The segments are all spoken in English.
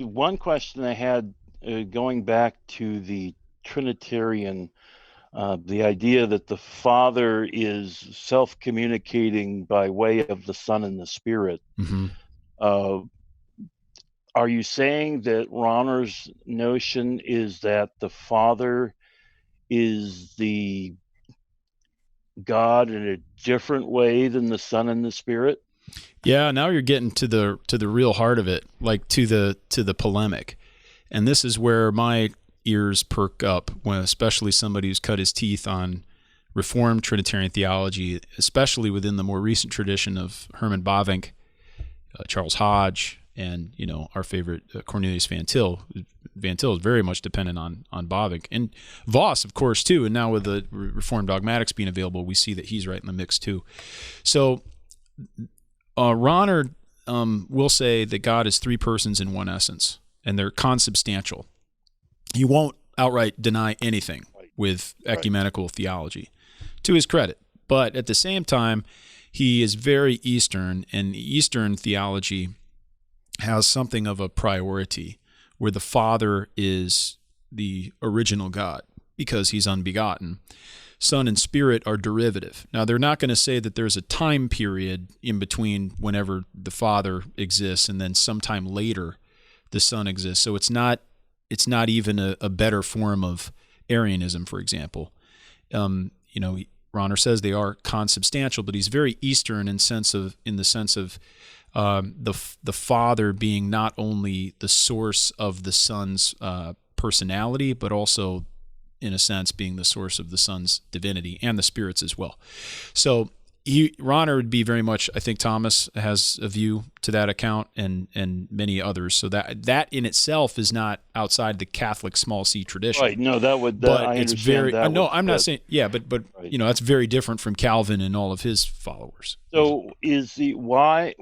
the one question I had, going back to the Trinitarian, the idea that the Father is self-communicating by way of the Son and the Spirit. Mm-hmm. Are you saying that Rahner's notion is that the Father is the God in a different way than the Son and the Spirit? Yeah, now you're getting to the real heart of it, like to the polemic. And this is where my ears perk up, when especially somebody who's cut his teeth on Reformed Trinitarian theology, especially within the more recent tradition of Herman Bavinck, Charles Hodge, and our favorite Cornelius Van Til. Van Til is very much dependent on Bavinck, and Voss, of course, too. And now with the Reformed dogmatics being available, we see that he's right in the mix too. So Rahner will say that God is three persons in one essence, and they're consubstantial. He won't outright deny anything with ecumenical theology, to his credit. But at the same time, he is very Eastern, and Eastern theology has something of a priority where the Father is the original God because he's unbegotten. Son and Spirit are derivative. Now, they're not going to say that there's a time period in between whenever the Father exists and then sometime later the Son exists. So it's not even a better form of Arianism, for example. Rahner says they are consubstantial, but he's very Eastern in the sense of the Father being not only the source of the Son's personality, but also, in a sense, being the source of the Son's divinity and the Spirit's as well. So Rahner would be very much, I think Thomas has a view to that account, and many others. So that in itself is not outside the Catholic small c tradition. Right. No, but I it's understand very. that. No, I'm not saying. Yeah, but right. That's very different from Calvin and all of his followers. So why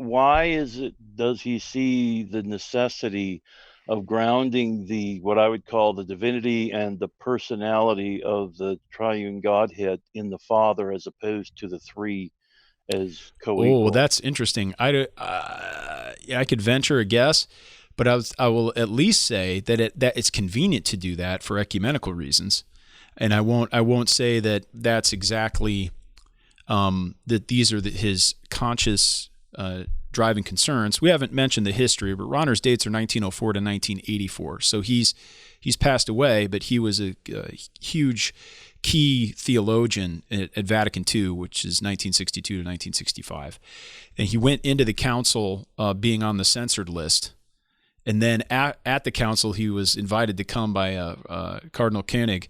does he see the necessity of grounding what I would call the divinity and the personality of the triune Godhead in the Father as opposed to the three as co-equal? Oh, that's interesting. I could venture a guess, but I will at least say that it's convenient to do that for ecumenical reasons, and I won't say that that's exactly that these are his conscious driving concerns. We haven't mentioned the history, but Rahner's dates are 1904 to 1984. So he's passed away, but he was a huge key theologian at Vatican II, which is 1962 to 1965. And he went into the council being on the censored list. And then at the council, he was invited to come by Cardinal Koenig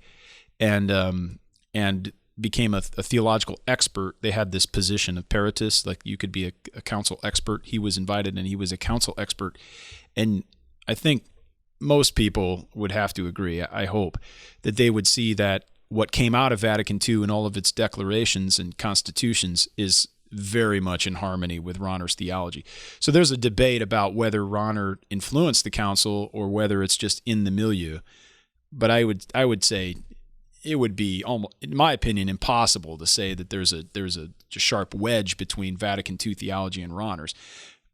and became a theological expert. They had this position of peritus, like you could be a council expert. He was invited, and he was a council expert. And I think most people would have to agree, I hope, that they would see that what came out of Vatican II and all of its declarations and constitutions is very much in harmony with Rahner's theology. So there's a debate about whether Rahner influenced the council or whether it's just in the milieu. But I would say it would be, almost, in my opinion, impossible to say that there's a sharp wedge between Vatican II theology and Rahner's.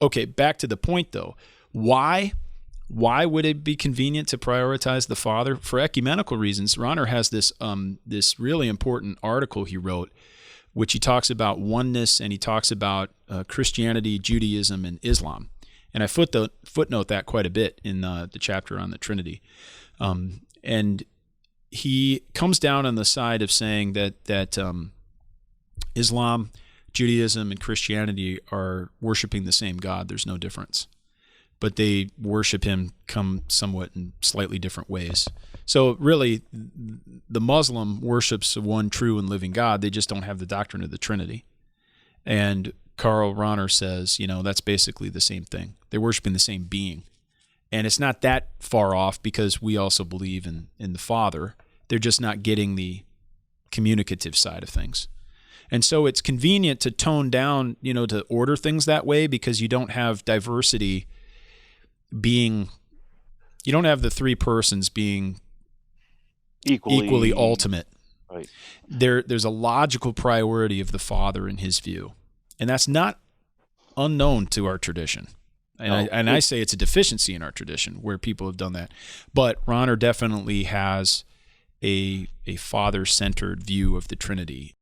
Okay, back to the point though. Why would it be convenient to prioritize the Father? For ecumenical reasons. Rahner has this really important article he wrote, which he talks about oneness, and he talks about Christianity, Judaism, and Islam. And I footnote that quite a bit in the chapter on the Trinity. And he comes down on the side of saying that Islam, Judaism, and Christianity are worshiping the same God. There's no difference. But they worship him somewhat in slightly different ways. So really, the Muslim worships one true and living God. They just don't have the doctrine of the Trinity. And Karl Rahner says, that's basically the same thing. They're worshiping the same being. And it's not that far off because we also believe in the Father. They're just not getting the communicative side of things. And so it's convenient to tone down, to order things that way because you don't have diversity you don't have the three persons being equally ultimate. Right. There's a logical priority of the Father in his view. And that's not unknown to our tradition. And I say it's a deficiency in our tradition where people have done that. But Rahner definitely has a father-centered view of the Trinity.